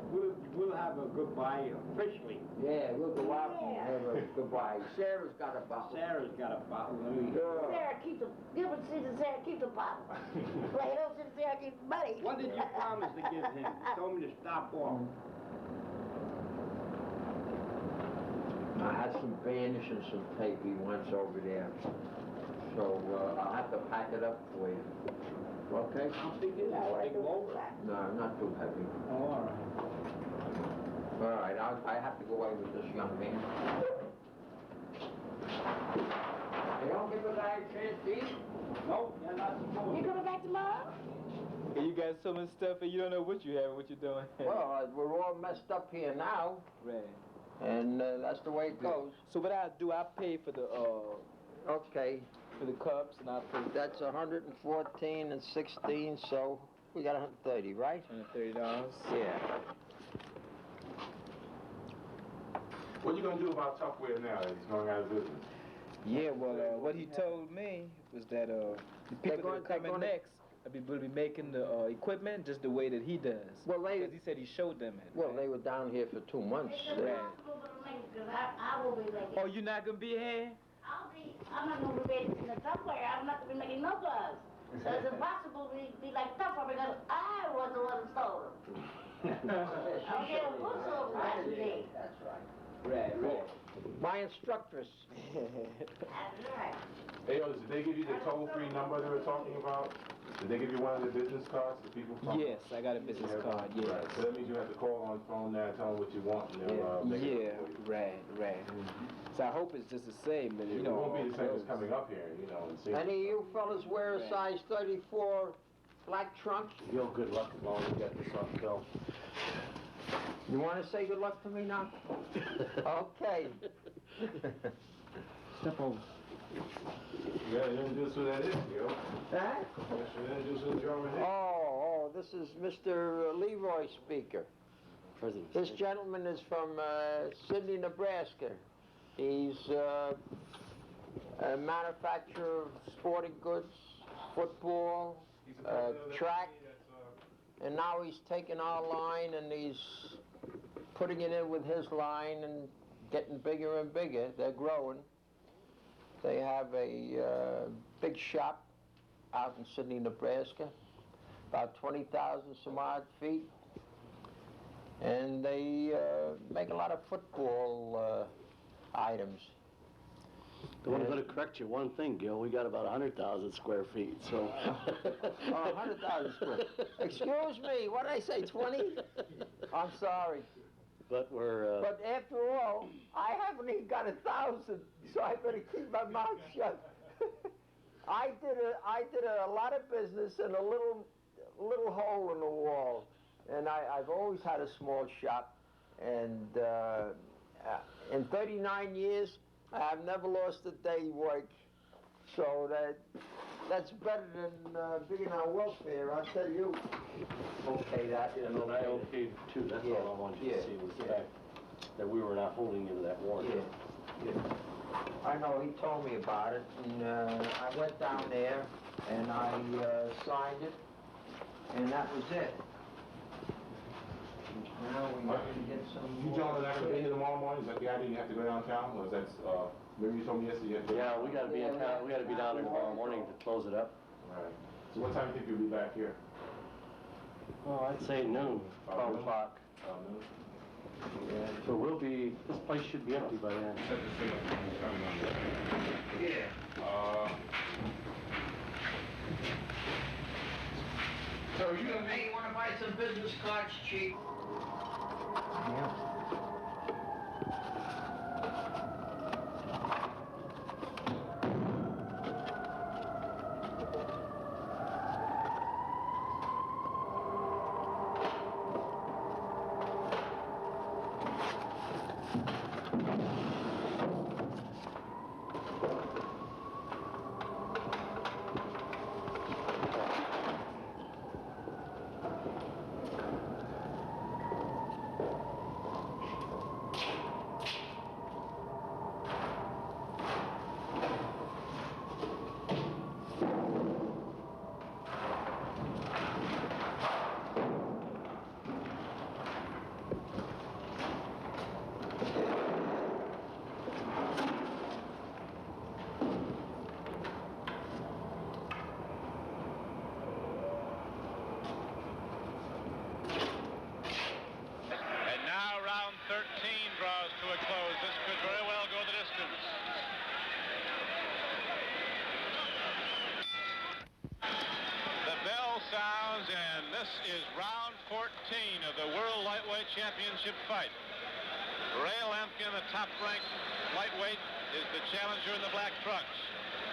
We'll have a goodbye officially. Yeah, we'll go out and have a goodbye. Sarah's got a bottle. Sarah's got a bottle. Let me... Sure. Sarah, keep the, Gilbert says that Sarah, keep the bottle. Plato says Sarah, keep the money. What did you promise to give him? You told me to stop off. I had some vanish and some tape he wants over there. So I'll have to pack it up for you. Okay? How big is it? Big loaf? No, not too heavy. Oh, all right. All right, I have to go away with this young man. They don't give a guy a chance to eat? Nope, you're not supposed You coming back tomorrow? And you got so much stuff and you don't know what you have, what you're doing. Well, we're all messed up here now, Right. and that's the way it goes. So what I do, I pay for the Okay, cups and I pay that's 114 and 16, so we got 130, right? $130. Yeah. What are you gonna do about Tupperware now that he's going out of business? Yeah, well, what he told me was that the people that are coming next will be making the equipment just the way that he does. Well, because he said he showed them it. Well, they were down here for 2 months. Right. I will be making. Oh, you're not gonna be here? I'm not gonna be making the Tupperware. I'm not gonna be making no gloves. So it's impossible to be like Tupperware because I was the one who stole them. I'm getting books over that today. That's right. Right. My instructress. That's right. Hey, did they give you the toll-free number they were talking about? Did they give you one of the business cards that people talk Yes, I got a business card, yes. Right. So that means you have to call on the phone now and tell them what you want, and they'll make it for you. Right. So I hope it's just the same, but you It know. won't be the same as coming up here, you know, and seeing. Any of you fellas wear a size 34 black trunk? Yo, good luck as long as you get this off, Bill. You want to say good luck to me now? Okay. Step over. You gotta introduce who that is, yo. Huh? You should introduce who the drummer is. Oh, this is Mr. Leroy Speaker. President. This gentleman is from Sidney, Nebraska. He's a manufacturer of sporting goods, football, track, and now he's taking our line and he's putting it in with his line and getting bigger and bigger. They're growing. They have a big shop out in Sidney, Nebraska, about 20,000 some odd feet. And they make a lot of football items. I want to correct you one thing, Gil. We got about 100,000 square feet, so. 100,000 square. Excuse me, what did I say, 20? I'm sorry. But we're. But after all, I haven't even got 1,000, so I better keep my mouth shut. I did a lot of business in a little hole in the wall, and I've always had a small shop, and in 39 years, I've never lost a day's work, so that's better than being on welfare, I'll tell you. Okay, that. Yeah, no, I okayed too. That's all I wanted you to see was the fact that we were not holding you to that warranty. Yeah. I know, he told me about it, and I went down there, and I signed it, and that was it. Now we have to get some You gentlemen not gonna be here tomorrow morning? Is that the idea? You have to go downtown? Or is that, maybe you told me yesterday you had to go? Yeah, we gotta be in town. We gotta be down there tomorrow morning to close it up. Right. So what time do you think you'll be back here? Oh, I'd say noon, 12 o'clock. Noon? So this place should be empty by then. So you want to buy some business cards cheap? Yeah. This is round 14 of the World Lightweight Championship fight. Ray Lampkin, the top-ranked lightweight, is the challenger in the black trunks.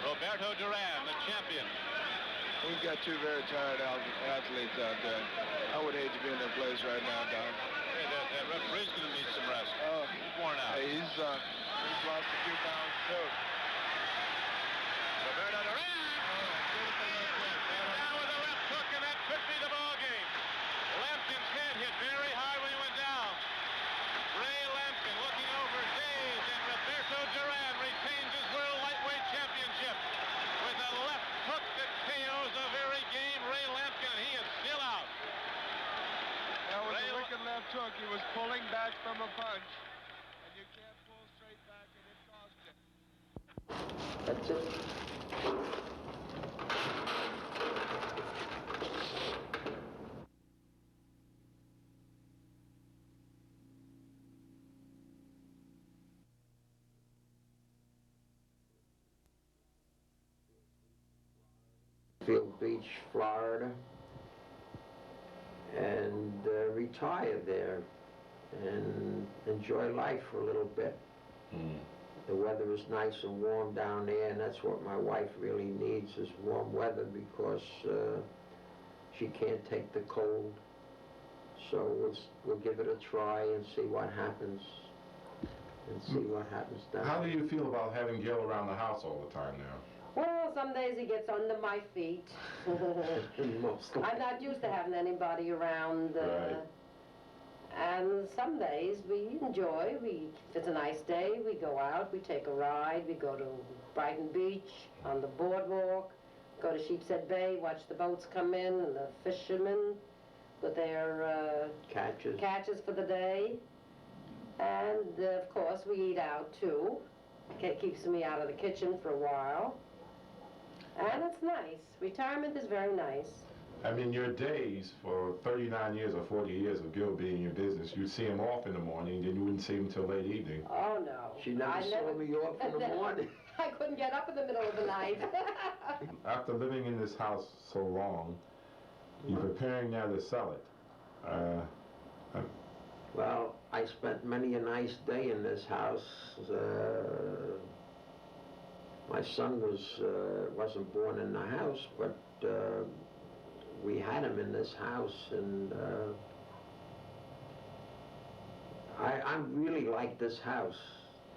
Roberto Duran, the champion. We've got two very tired athletes out there. I would hate to be in their place right now, Doc. Hey, that referee's going to need some rest. Oh, he's worn out. Hey, he's lost a few pounds, too. Roberto Duran! Down with a left hook, and that could be the ball game. Lampkin's head hit very high when he went down. Ray Lampkin looking over dazed, and Roberto Duran retains his World Lightweight Championship with a left hook that KOs the very game Ray Lampkin, and he is still out. That was a wicked left hook. He was pulling back from a punch, and you can't pull straight back, and it cost him. That's it. Field Beach, Florida, and retire there and enjoy life for a little bit. The weather is nice and warm down there, and that's what my wife really needs, is warm weather, because she can't take the cold. So we'll give it a try and see what happens. How do you feel about having Gil around the house all the time now? Well, some days he gets under my feet. I'm not used to having anybody around. Right. And some days we enjoy. If it's a nice day, we go out, we take a ride, we go to Brighton Beach on the boardwalk, go to Sheepshead Bay, watch the boats come in and the fishermen with their catches for the day. And of course we eat out too. It keeps me out of the kitchen for a while. And it's nice. Retirement is very nice. I mean, your days for 39 years or 40 years of Gil being in your business, you'd see him off in the morning, then you wouldn't see him until late evening. Oh, no. She never saw me off in the morning. I couldn't get up in the middle of the night. After living in this house so long, you're preparing now to sell it. Well, I spent many a nice day in this house. My son wasn't born in the house, but we had him in this house, and I really like this house.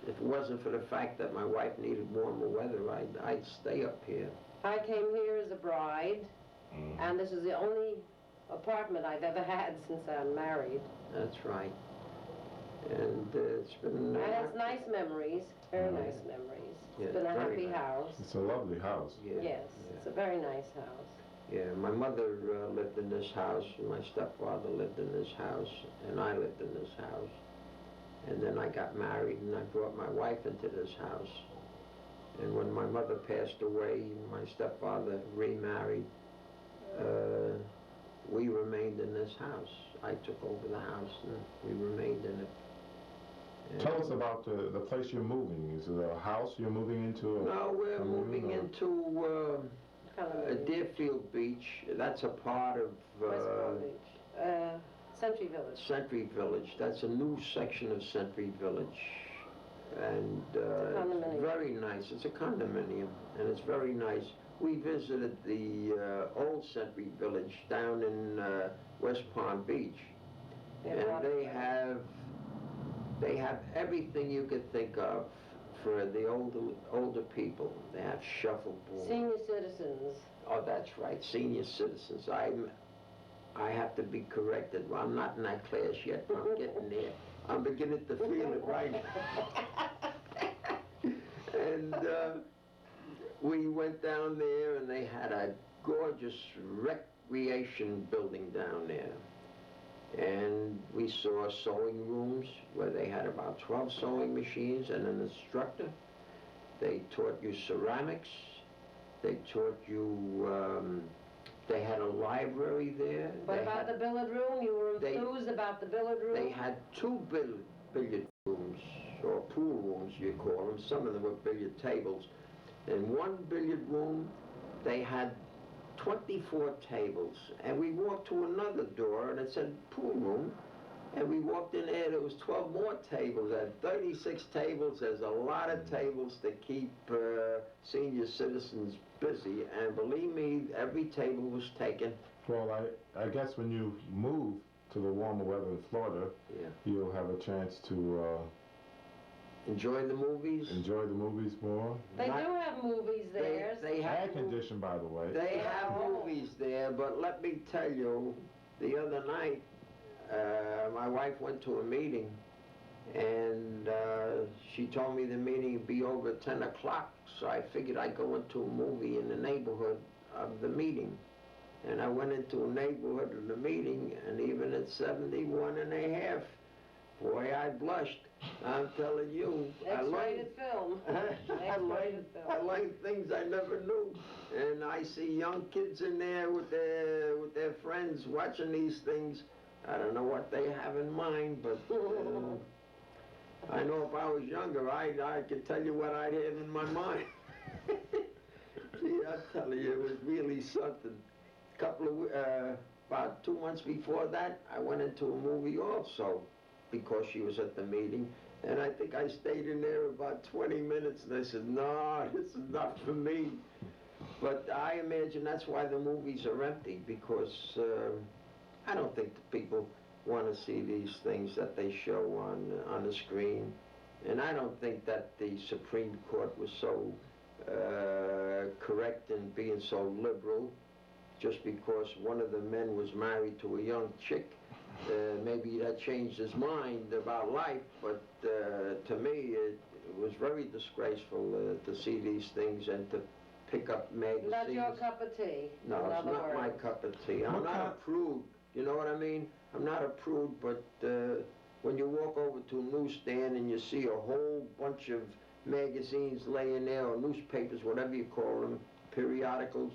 If it wasn't for the fact that my wife needed warmer weather, I'd stay up here. I came here as a bride, and this is the only apartment I've ever had since I'm married. That's right. And it's been... And it's nice memories, very nice memories. It's been a happy house. It's a lovely house. Yes, it's a very nice house. Yeah, my mother lived in this house, and my stepfather lived in this house, and I lived in this house. And then I got married, and I brought my wife into this house. And when my mother passed away, my stepfather remarried. We remained in this house. I took over the house, and we remained in it. And tell us about the place you're moving. Is it a house you're moving into? No, we're moving into Deerfield Beach. That's a part of... West Palm Beach. Century Village. Century Village. That's a new section of Century Village. And it's very nice. It's a condominium, and it's very nice. We visited the old Century Village down in West Palm Beach. And they have everything you could think of for the older people. They have shuffleboard. Senior citizens. Oh, that's right, senior citizens. I have to be corrected. Well, I'm not in that class yet, but I'm getting there. I'm beginning to feel it right now. And we went down there, and they had a gorgeous recreation building down there. And we saw sewing rooms where they had about 12 sewing machines and an instructor. They taught you ceramics. They taught you, they had a library there. What about the billiard room? You were enthused about the billiard room? They had two billiard rooms, or pool rooms you call them. Some of them were billiard tables. In one billiard room, they had 24 tables, and we walked to another door, and it said pool room, And we walked in there was 12 more tables. At 36 tables, there's a lot of tables to keep senior citizens busy. And believe me, every table was taken. Well, I guess when you move to the warmer weather in Florida, you'll have a chance to enjoy the movies. Enjoy the movies more. They do have movies there. They have air conditioned, by the way. They have movies there, but let me tell you, the other night, my wife went to a meeting, and she told me the meeting would be over at 10 o'clock, so I figured I'd go into a movie in the neighborhood of the meeting. And I went into a neighborhood of the meeting, and even at 71 and a half, boy, I blushed. I'm telling you. X-rated film. I learned things I never knew. And I see young kids in there with their friends watching these things. I don't know what they have in mind, but I know if I was younger, I could tell you what I'd have in my mind. Gee, I'm telling you, it was really something. About 2 months before that, I went into a movie also because she was at the meeting. And I think I stayed in there about 20 minutes, and I said, no, this is not for me. But I imagine that's why the movies are empty, because I don't think the people want to see these things that they show on the screen. And I don't think that the Supreme Court was so correct in being so liberal, just because one of the men was married to a young chick. Maybe that changed his mind about life, but to me it was very disgraceful to see these things and to pick up magazines. Not your cup of tea. No, it's not my cup of tea. I'm not a prude, you know what I mean? I'm not a prude, but when you walk over to a newsstand and you see a whole bunch of magazines laying there, or newspapers, whatever you call them, periodicals,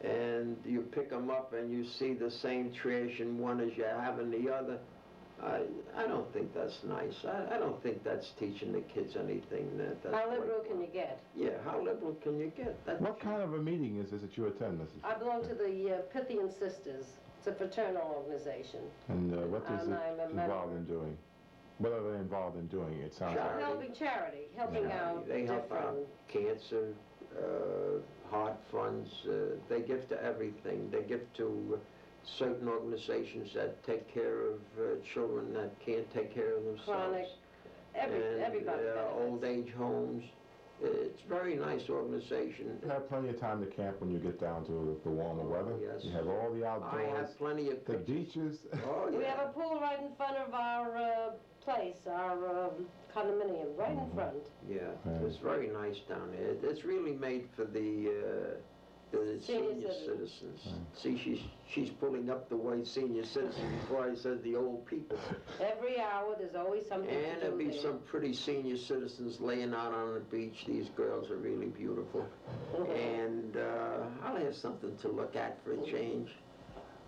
and you pick them up and you see the same trash in one as you have in the other, I don't think that's nice. I don't think that's teaching the kids anything. How liberal can you get? Yeah, how liberal can you get? What kind of a meeting is this that you attend, Mrs.? I belong to the Pythian Sisters. It's a fraternal organization. And what is it I'm a involved in doing? What are they involved in doing? It sounds like helping charity, helping out They help out cancer, heart funds. They give to everything. They give to certain organizations that take care of children that can't take care of themselves. Chronic, everybody old age homes. It's a very nice organization. You have plenty of time to camp when you get down to the warmer weather. Yes. You have all the outdoors. I have plenty of the beaches. Oh, yeah. We have a pool right in front of our place, our condominium, right in front. Yeah, it's very nice down there. It's really made for the senior citizens. See, she's pulling up the word senior citizens before I said the old people. Every hour, there's always something to do. And there'll be some pretty senior citizens laying out on the beach. These girls are really beautiful. And I'll have something to look at for a change.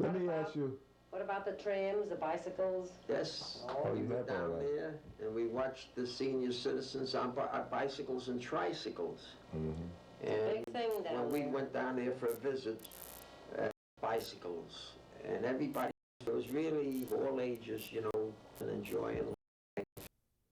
Let me ask you. What about the trams, the bicycles? Yes, we were down there, and we watched the senior citizens on bicycles and tricycles. And Big thing down when we went down there for a visit, bicycles, and everybody, it was really all ages, you know, and enjoying